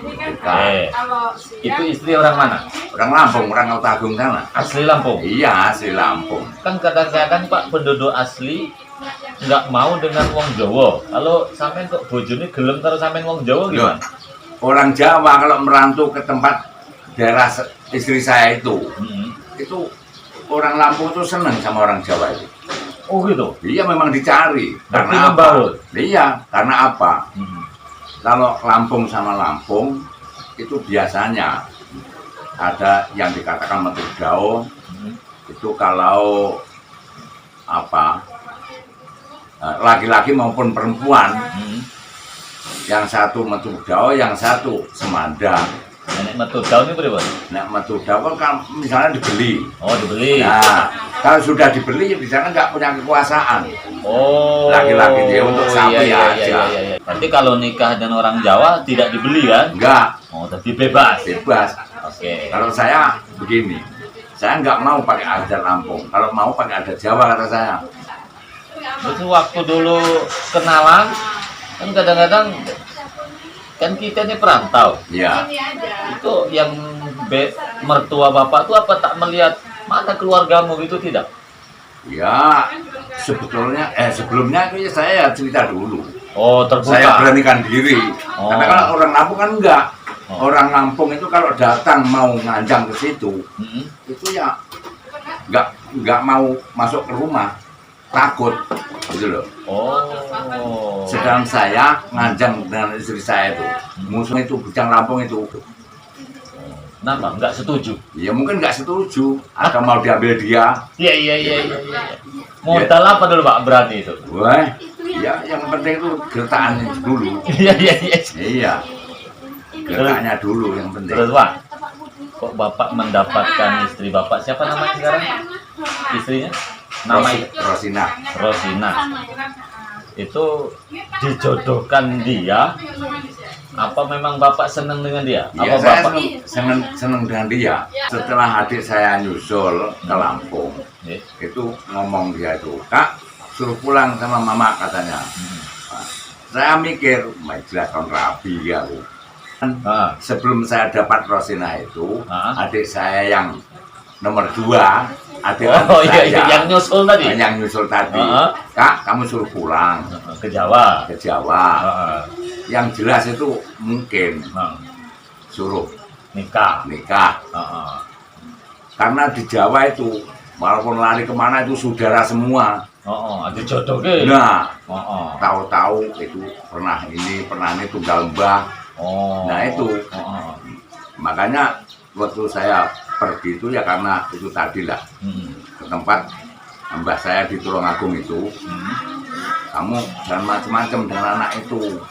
Itu istri orang mana? Orang Lampung, orang Kota Agung sana. Asli Lampung. Iya, asli Lampung. Kan kadang-kadang Pak penduduk asli nggak mau dengan wong Jawa. Kalau sampean kok bojone gelem karo sampean wong Jawa gimana? Orang Jawa kalau merantau ke tempat daerah istri saya itu orang Lampung tuh seneng sama orang Jawa itu. Oh gitu. Iya memang dicari. Berarti Karena apa? membaur. Iya, karena apa? Kalau Lampung sama Lampung itu biasanya ada yang dikatakan metu daun. Itu kalau apa? Laki-laki maupun perempuan, yang satu metu daun, yang satu semanda. Nek metu daun ini berapa? Nek metu daun kan misalnya dibeli. Oh dibeli. Nah, kalau sudah dibeli ya bisa kan nggak punya kekuasaan. Oh. Laki-laki dia untuk sapi aja. Iya. Berarti kalau nikah dengan orang Jawa tidak dibeli kan? Enggak, Oh tapi bebas. bebas. Oke. Kalau saya begini, saya nggak mau pakai adat Lampung. Kalau mau pakai adat Jawa kata saya. Itu waktu dulu kenalan kan kadang-kadang kan kita ini perantau. Ya, Itu yang mertua bapak tuh apa tak melihat mana keluargamu gitu tidak? ya sebetulnya sebelumnya itu ya saya cerita dulu. Oh terbuka. Saya beranikan diri. Oh. Karena kalau orang Lampung kan enggak. Oh. Orang Lampung itu kalau datang mau nganjang ke situ, itu ya nggak mau masuk ke rumah, takut, gitu loh. Oh. Sedang saya nganjang dengan istri saya itu, musuh itu bujang Lampung itu, Kenapa? Nggak setuju? ya mungkin nggak setuju, atau mau diambil dia, Iya. Modal apa dulu Pak berani itu? wah Ya, yang penting itu gertakannya dulu. Iya, iya, iya. Iya. Gertaknya dulu yang penting. Terus Pak, kok Bapak mendapatkan istri Bapak? Siapa namanya sekarang? Istrinya? Nama Rosina. Rosina. Itu dijodohkan dia? Apa memang Bapak senang dengan dia? Iya, Apa saya Bapak? seneng dengan dia. Setelah adik saya nyusul ke Lampung, Ya. itu ngomong dia itu, Kak, suruh pulang sama mama katanya. Nah, saya mikir, jelas kan rabi ya aku. Ah, Sebelum saya dapat Rosina itu, Ah. adik saya yang nomor 2, adik oh iya, iya, saya yang nyusul tadi yang nyusul tadi, Ah. Kak, kamu suruh pulang ke Jawa. ke Jawa. Ah, Yang jelas itu mungkin ah. suruh Nikah. nikah. Ah, Karena di Jawa itu, walaupun lari kemana itu saudara semua. ada jodoh ke? Nah, Oh, tahu-tahu itu pernah ini tunggal mbah. oh. Nah, itu. Oh, Makanya waktu saya pergi itu ya karena itu tadi lah, ke tempat mbah saya di Tulungagung itu. Kamu jangan macam-macam dengan anak itu.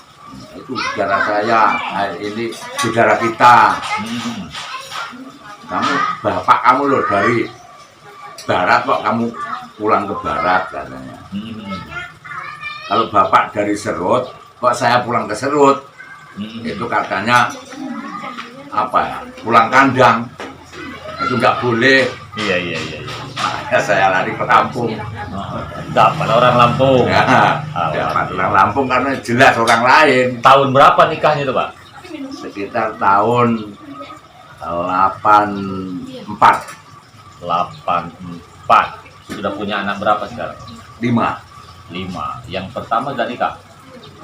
Itu saudara saya, ini saudara kita. Kamu bapak kamu loh dari barat kok kamu pulang ke barat katanya. Kalau bapak dari Serut kok saya pulang ke Serut. Itu katanya apa ya, pulang kandang itu nggak boleh. Iya, iya, iya. Makanya saya lari ke Lampung. Dapat orang Lampung. Ya, dapat orang Lampung karena jelas orang lain. Tahun berapa nikahnya itu Pak? Sekitar tahun 84. 84. Sudah punya anak berapa sekarang? 5. 5. Yang pertama udah nikah.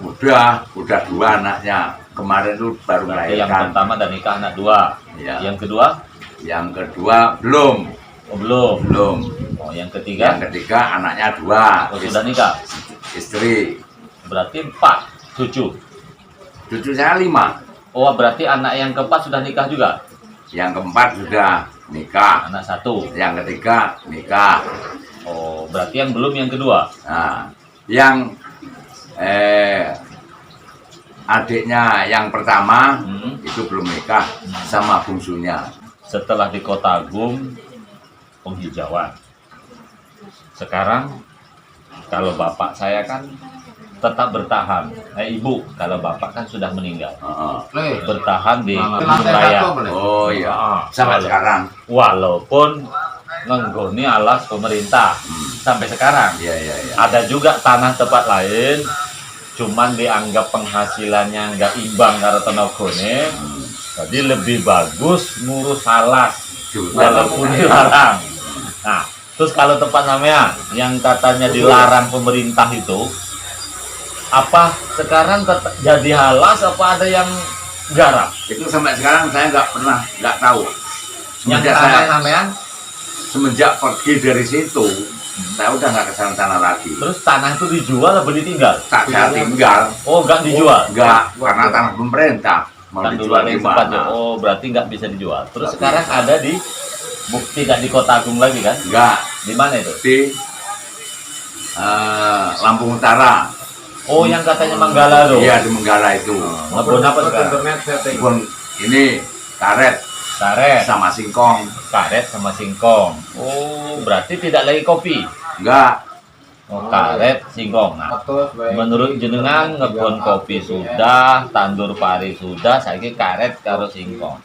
Udah 2 anaknya. Kemarin itu baru Berarti yang melahirkan. pertama udah nikah anak 2. Iya. Yang kedua? Yang kedua belum. Oh, belum. Oh, yang ketiga? Yang ketiga anaknya 2. Oh, sudah nikah. Istri. Berarti 4 cucu. Cucu saya 5. Oh, berarti anak yang keempat sudah nikah juga. Yang keempat sudah nikah. Anak 1. Yang ketiga nikah. Oh, berarti yang belum yang kedua. Nah, yang adiknya yang pertama itu belum nikah sama bungsunya. Setelah di Kota Agung penghijauan. Sekarang kalau bapak saya kan tetap bertahan. Ibu, kalau bapak kan sudah meninggal. Bertahan di Gunung Raya. Oh iya, sampai sekarang. Walaupun ngenggoni alas pemerintah sampai sekarang. Iya, iya, iya. Ada juga tanah tempat lain, cuman dianggap penghasilannya nggak imbang karena tenaganya. Jadi lebih bagus ngurus alas walaupun dilarang. Nah, terus kalau tempat namanya yang katanya dilarang pemerintah itu, apa sekarang jadi alas apa ada yang garap? Itu sampai sekarang saya nggak tahu. Yang Semenjak tanah namanya? semenjak pergi dari situ, saya udah nggak ke sana lagi. Terus tanah itu dijual atau ditinggal? Tak saya tinggal. Oh, nggak dijual? Nggak, karena tanah pemerintah. Mau Kan dulu dijual ada di yang sempat ya. mana? Oh, berarti nggak bisa dijual. Terus Nggak sekarang bisa. ada di tidak di Kota Agung lagi kan? Nggak, Di mana itu? di Lampung Utara. Oh, yang katanya Manggala tuh. Iya, di Menggala itu. Ngebon apa sekarang? Kebun ini karet Karet, sama singkong. karet sama singkong. Oh, berarti tidak lagi kopi. Enggak, Oh, karet, singkong. Nah, menurut jenengan ngebon kopi sudah, tandur pari sudah, saiki karet karo singkong.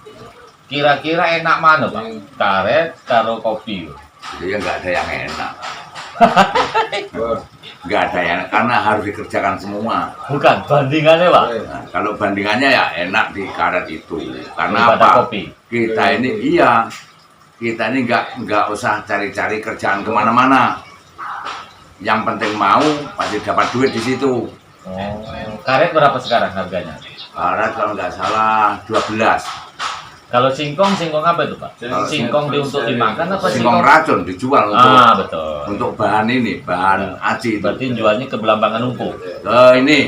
Kira-kira enak mana, Pak? Karet karo kopi. jadi nggak ada yang enak. Nggak ada yang enak, karena harus dikerjakan semua. Bukan bandingannya, Pak. Nah, kalau bandingannya ya enak di karet itu. Karena Daripada apa? kopi. Kita ini kita ini nggak usah cari-cari kerjaan kemana-mana. Yang penting mau pasti dapat duit di situ. Oh, karet berapa sekarang harganya? Karet kalau nggak salah 12. Kalau singkong apa itu, Pak? Kalau Singkong untuk dimakan apa Singkong singkong? racun dijual Betul. untuk bahan ini, bahan aci itu. Berarti jualnya ke Belambangan Umpu. Ini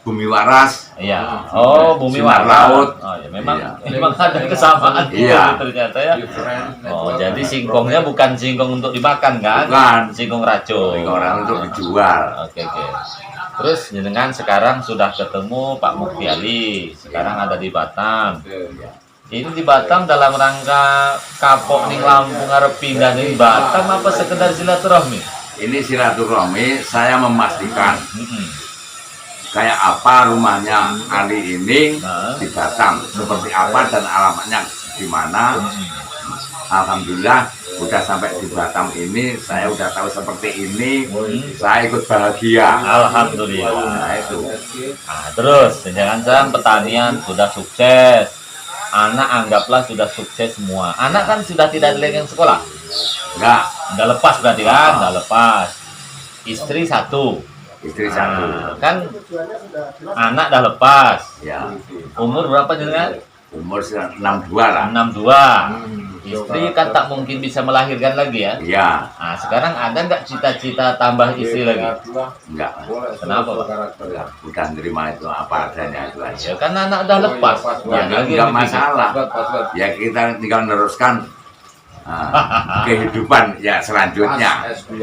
Bumi Waras. Iya. Oh, Bumi Sinar Waras. Laut. Oh, ya memang Iya. memang ada kesamaan Iya. ternyata ya. Different. Oh, jadi singkongnya bukan singkong untuk dimakan kan? Bukan. Singkong racun. Orang untuk dijual. Oke, oke. Terus jenengan sekarang sudah ketemu Pak Mukti Ali. Sekarang ada di Batam. Ini di Batam dalam rangka kapok ning Lampung arep pindah ning Batam apa sekedar silaturahmi? Ini silaturahmi, saya memastikan Mm-mm. kayak apa rumahnya Ali ini Nah. di Batam, seperti apa dan alamatnya di mana. Alhamdulillah udah sampai di Batam ini, saya udah tahu seperti ini, saya ikut bahagia. Alhamdulillah. Nah itu, Nah, terus jangan-jangan pertanian sudah sukses. Anak anggaplah sudah sukses semua. Anak kan sudah tidak ada lagi yang sekolah. enggak, Udah lepas berarti kan? Udah lepas. Istri satu. istri satu, Nah, kan anak dah lepas. ya Umur berapa jenengan? umur 62 lah, 62. Istri kan tak mungkin bisa melahirkan lagi ya. iya, Nah, sekarang ada nggak cita-cita tambah istri lagi? enggak, Kenapa, Pak? enggak, udah nerima itu apa adanya itu aja. Ya kan anak udah lepas. Ya Lagi enggak yang dipikir. masalah, ya kita tinggal meneruskan kehidupan ya selanjutnya.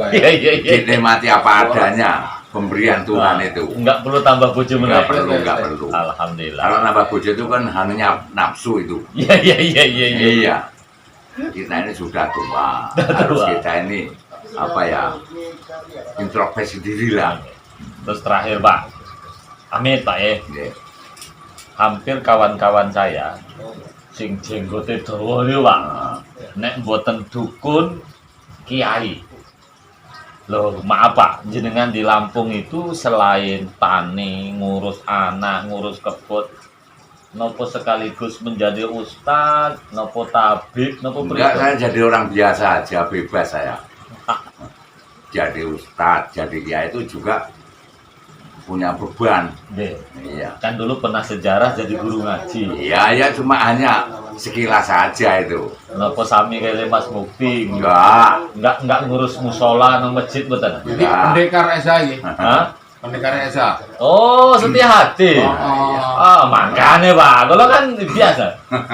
Iya, iya, iya. Dinikmati apa adanya pemberian Tuhan itu. Nggak perlu tambah bojo Enggak meneh. perlu, enggak perlu. Alhamdulillah. Kalau nambah bojo itu kan hanya nafsu itu. Iya, iya, iya, iya, iya. Iya. Kita ini sudah tua. Harus kita ini apa ya? Introspeksi diri lah. Terus terakhir, Pak. Amit, Pak ya. Iya. Hampir kawan-kawan saya sing jenggote dawa niku, Pak. Nek mboten dukun kiai. Loh, maaf Pak, jenengan di Lampung itu selain tani, ngurus anak, ngurus kebun, nopo sekaligus menjadi ustadz, nopo tabib, nopo Enggak, pripun? saya jadi orang biasa aja, bebas saya. Jadi ustadz, jadi kiai itu juga punya beban. Nggih. Iya. Kan dulu pernah sejarah jadi guru ngaji. Iya, ya cuma hanya sekilas saja itu. Nopo sami kaya Mas Mukti. Enggak. Enggak ngurus musola nang masjid mboten. Jadi pendekar Esa ini, Hah? pendekar Esa. Oh, setia hati. Oh. Makanya Pak, kalau kan biasa.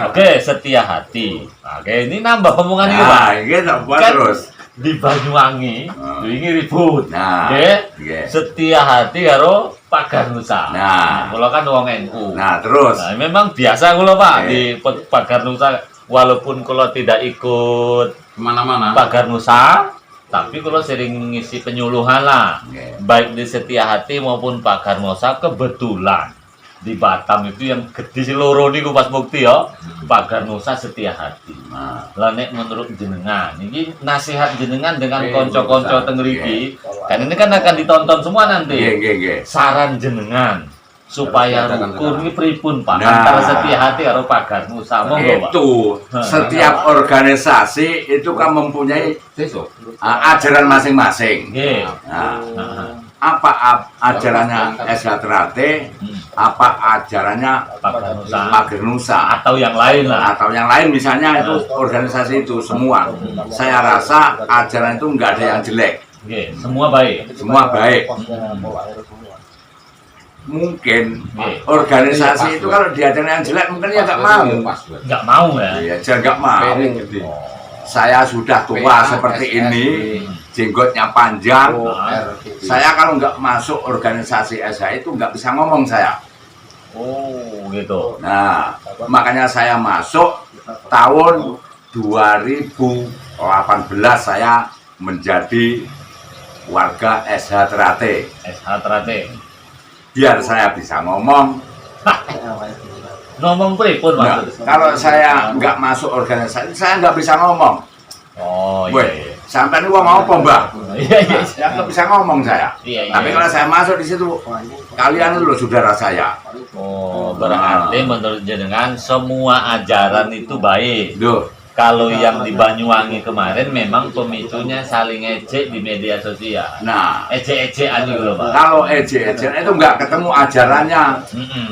Oke, setia hati. Oke, ini nambah omongan ini Pak. Nah, gitu buat Kan terus. di Banyuwangi, ini ribut. Nah, Oke, iya. setia hati karo Pagar Nusa. Nah. Kalau kan wong NU. Nah, terus. Nah, memang biasa kalau Pak Oke. di Pagar Nusa, walaupun kalau tidak ikut Kemana-mana. Pagar Nusa, tapi kalau sering ngisi penyuluhan lah, Oke. baik di Setia Hati maupun Pagar Nusa, kebetulan di Batam itu yang gede si loro niku Mas Mukti ya, Pagar Nusa Setia Hati. Nah, Lah nek menurut jenengan, ini nasihat jenengan dengan Oke, konco-konco besar. tengriki, kan ini kan akan ditonton semua nanti. iya. Saran jenengan supaya Jangan rukun ini pripun Pak Nah. antara Setia Hati karo Pagar Nusa, monggo Pak. Itu setiap organisasi itu kan mempunyai Sesuk. ajaran masing-masing. Nggih. Nah, Nah, apa ajarannya SHTRAT, apa ajarannya Pagar Nusa Pagar Nusa, atau yang lain lah. atau yang lain misalnya itu organisasi itu semua. Saya rasa ajaran itu nggak ada yang jelek, Nggih, semua baik. semua baik. Mungkin Nggih. organisasi itu kalau diajarin yang jelek mungkin ya nggak mau. Nggak mau ya. Iya, dia nggak mau. Saya sudah tua seperti ini, jenggotnya panjang. Saya kalau nggak masuk organisasi SH itu nggak bisa ngomong saya. Oh, gitu. Nah, makanya saya masuk tahun 2018 saya menjadi warga SH Trate. SH Trate. Biar saya bisa ngomong. Ngomong pripun Nah, Mas? kalau saya nggak masuk organisasi, saya nggak bisa ngomong. Oh, Woi, iya. sampai ini gua mau apa mbak? Iya, iya. Saya nggak bisa ngomong saya. Iya, iya. Tapi kalau saya masuk di situ, kalian loh saudara saya. Oh, berarti menurut jenengan semua ajaran itu baik. Duh, Kalau yang di Banyuwangi kemarin memang pemicunya saling ejek di media sosial. nah, Ejek-ejekan itu loh, Pak. kalau ejek-ejek itu nggak ketemu ajarannya.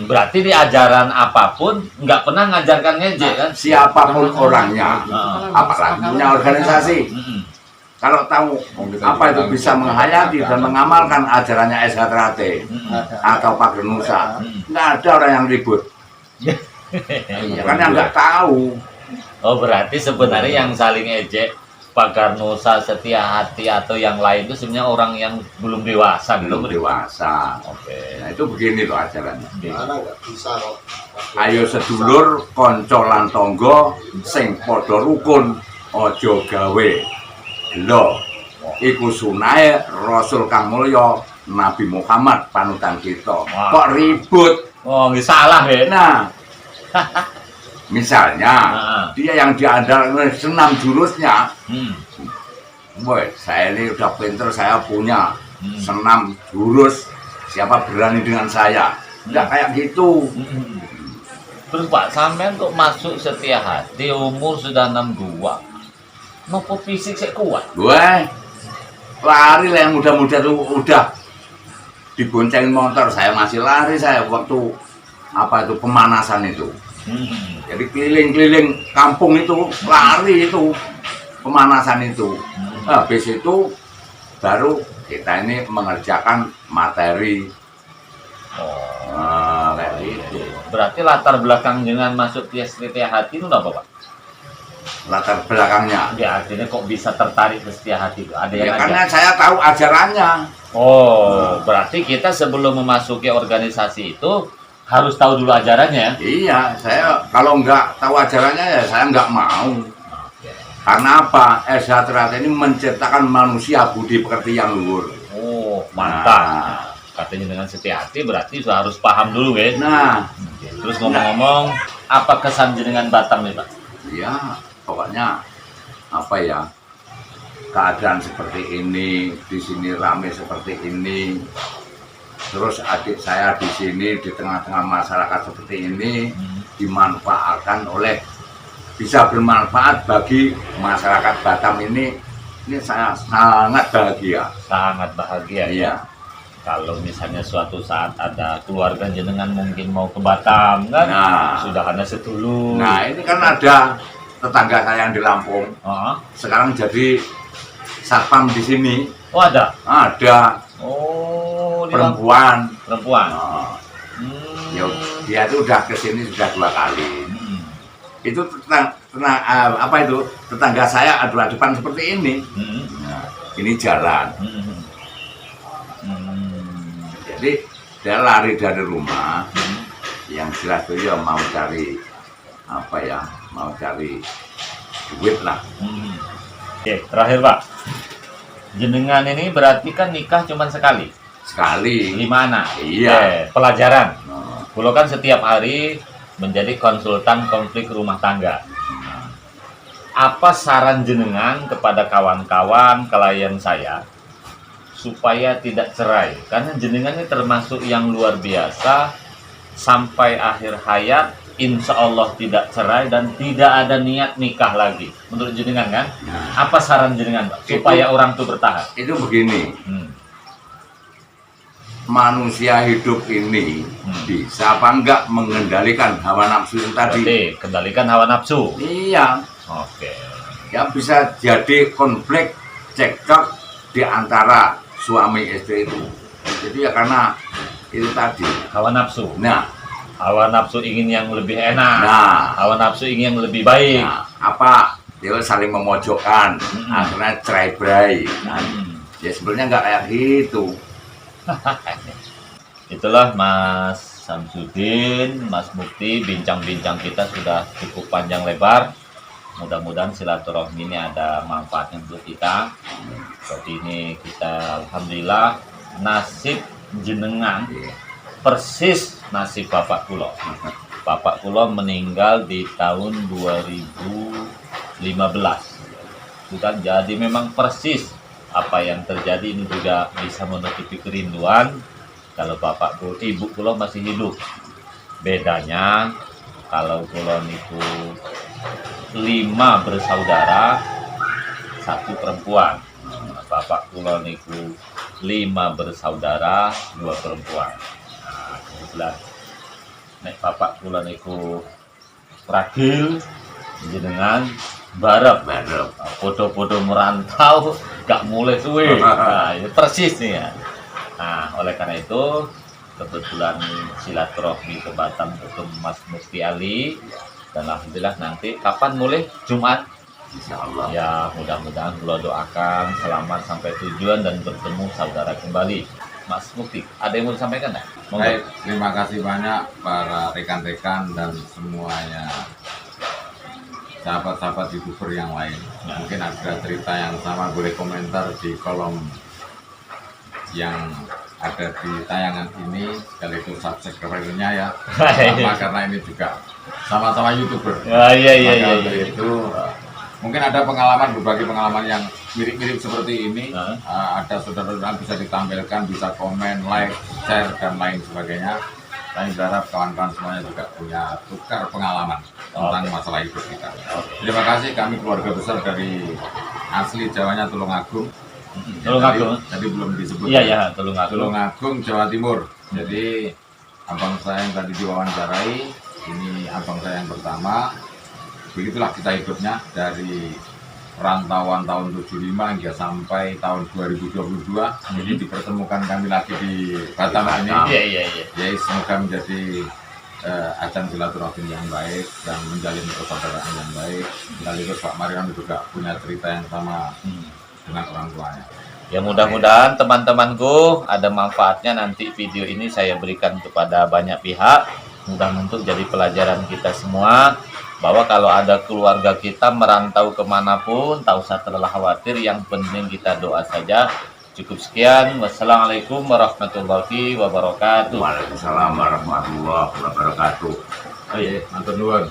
Berarti di ajaran apapun nggak pernah ngajarkan ngejek kan? Siapapun orangnya, Heeh. apalagi punya organisasi. Mm-mm. kalau tahu apa itu bisa menghayati dan mengamalkan ajarannya SH Trate atau Pak Nusa, nggak ada orang yang ribut. Ya, karena nggak tahu. Oh, berarti sebenarnya yang saling ejek Pagar Nusa, Setia Hati atau yang lain itu sebenarnya orang yang belum dewasa Belum gitu. dewasa. Oke. Nah itu begini loh ajarannya. Mana nggak bisa kok. Ayo sedulur konco lan tangga sing padha rukun aja gawe gelo. Iku sunahe Rasul kang mulya Nabi Muhammad panutan kita. Wah. Kok ribut? Oh, nggak salah ya. Nah, misalnya Nah. dia yang diandalkan senam jurusnya, Hmm. boy, saya ini udah pinter, saya punya Hmm. senam jurus, siapa berani dengan saya? Nggak kayak gitu. Hmm. Terus Pak, sampean kok masuk Setia Hati umur sudah 62. Nopo fisik saya kuat. Gue lari lah yang muda-muda tuh udah diboncengin motor, saya masih lari saya waktu apa itu pemanasan itu. Hmm. Jadi keliling-keliling kampung itu lari itu pemanasan itu. Habis itu baru kita ini mengerjakan materi. Oh. Kayak gitu. Berarti latar belakang dengan masuk Setia Hati itu apa, Pak? Latar belakangnya. Ya, artinya kok bisa tertarik ke Setia Hati itu? Ada yang Ya, ngajak? karena saya tahu ajarannya. Oh, berarti kita sebelum memasuki organisasi itu harus tahu dulu ajarannya. Iya, saya kalau nggak tahu ajarannya ya saya nggak mau. Karena apa? SH Trate ini menciptakan manusia budi pekerti yang luhur. Oh, mantap. Nah. Katanya dengan Setia Hati berarti sudah harus paham dulu, ya. Nah, Terus ngomong-ngomong, apa kesan jenengan Batam nih, Pak? ya pokoknya apa ya? Keadaan seperti ini, di sini rame seperti ini. Terus adik saya di sini di tengah-tengah masyarakat seperti ini dimanfaatkan oleh bisa bermanfaat bagi masyarakat Batam ini saya sangat bahagia. Sangat bahagia, ya. Iya. Kalau misalnya suatu saat ada keluarga jenengan mungkin mau ke Batam, kan? Nah. Sudah ada sedulur. Nah ini kan ada tetangga saya yang di Lampung Oh, sekarang jadi satpam di sini. oh ada. Ada Oh, di Lampung. perempuan. Perempuan. Nah, Hmm. ya, dia itu udah kesini sudah 2 kali. Hmm. Itu apa itu tetangga saya adu-adupan seperti ini. Hmm. Nah, ini jalan. Hmm. Hmm. Jadi dia lari dari rumah. Yang jelas dia mau cari apa ya? Mau cari duit lah. Hmm. Oke, terakhir Pak. Jenengan ini berarti kan nikah cuma sekali, Sekali. 5 anak. Iya. Oke, pelajaran. Nah, Kulo kan setiap hari menjadi konsultan konflik rumah tangga. Apa saran jenengan kepada kawan-kawan klien saya supaya tidak cerai? Karena jenengan ini termasuk yang luar biasa sampai akhir hayat insya Allah tidak cerai dan tidak ada niat nikah lagi. Menurut jenengan kan? nah, Apa saran jenengan Pak, supaya orang itu bertahan? itu begini. Manusia hidup ini bisa apa enggak mengendalikan hawa nafsu itu tadi? Berarti kendalikan hawa nafsu. Iya. Oke. Ya bisa jadi konflik cekcok di antara suami istri itu. Jadi ya karena itu tadi. Hawa nafsu. Nah, Hawa nafsu ingin yang lebih enak. nah, Hawa nafsu ingin yang lebih baik. nah, apa? Dia saling memojokkan, akhirnya cerai-berai. Nah, ya sebenarnya nggak kayak gitu. Itulah Mas Samsudin, Mas Mukti, bincang-bincang kita sudah cukup panjang lebar. Mudah-mudahan silaturahmi ini ada manfaatnya untuk kita. Jadi ini kita alhamdulillah nasib jenengan persis nasib Bapak Kulo. Bapak Kulo meninggal di tahun 2015. Bukan, jadi memang persis apa yang terjadi ini juga bisa menutupi kerinduan kalau bapak ibu kulo masih hidup. Bedanya kalau kulo niku 5 bersaudara, 1 perempuan. Bapak kulo niku 5 bersaudara, 2 perempuan. Nah, kebetulan nek bapak kulo niku ragil jenengan barep Baru. foto-foto merantau gak mulai suwe. Nah, ini persis nih ya. Nah, oleh karena itu kebetulan silaturahmi ke Batam ketemu Mas Mufti Ali, dan alhamdulillah nanti kapan mulai Jumat. Insya Allah. Ya, mudah-mudahan kula doakan selamat sampai tujuan dan bertemu saudara kembali. Mas Mufti, ada yang mau disampaikan nggak? Baik, terima kasih banyak para rekan-rekan dan semuanya sahabat-sahabat YouTuber yang lain. Ya. Mungkin ada cerita yang sama, boleh komentar di kolom yang ada di tayangan ini, sekaligus subscriber-nya ya. Sama, karena ini juga sama-sama YouTuber. Ya, iya, iya, Maka iya, untuk iya. itu mungkin ada pengalaman, berbagai pengalaman yang mirip-mirip seperti ini. Nah. Ada saudara-saudara bisa ditampilkan, bisa komen, like, share, dan lain sebagainya. Kami berharap kawan-kawan semuanya juga punya tukar pengalaman tentang masalah hidup kita. Terima kasih, kami keluarga besar dari asli Jawanya Tulungagung. Tulungagung. Tadi belum disebut. Iya, ya, Tulungagung. Tulungagung, Jawa Timur. Jadi abang saya yang tadi diwawancarai, ini abang saya yang pertama. Begitulah kita hidupnya dari rantauan tahun 75 hingga sampai tahun 2022. Jadi dipertemukan kami lagi di Batam ini. Iya, iya, iya. Ya, semoga menjadi ajang silaturahmi yang baik dan menjalin persaudaraan yang baik. Sekaligus Pak Mariam juga punya cerita yang sama dengan orang tuanya. Ya, mudah-mudahan teman-temanku ada manfaatnya nanti video ini saya berikan kepada banyak pihak. Mudah-mudahan untuk jadi pelajaran kita semua, bahwa kalau ada keluarga kita merantau kemanapun, tak usah terlalu khawatir, yang penting kita doa saja. Cukup sekian, wassalamualaikum warahmatullahi wabarakatuh. Waalaikumsalam warahmatullahi wabarakatuh. Oke, matur nuwun.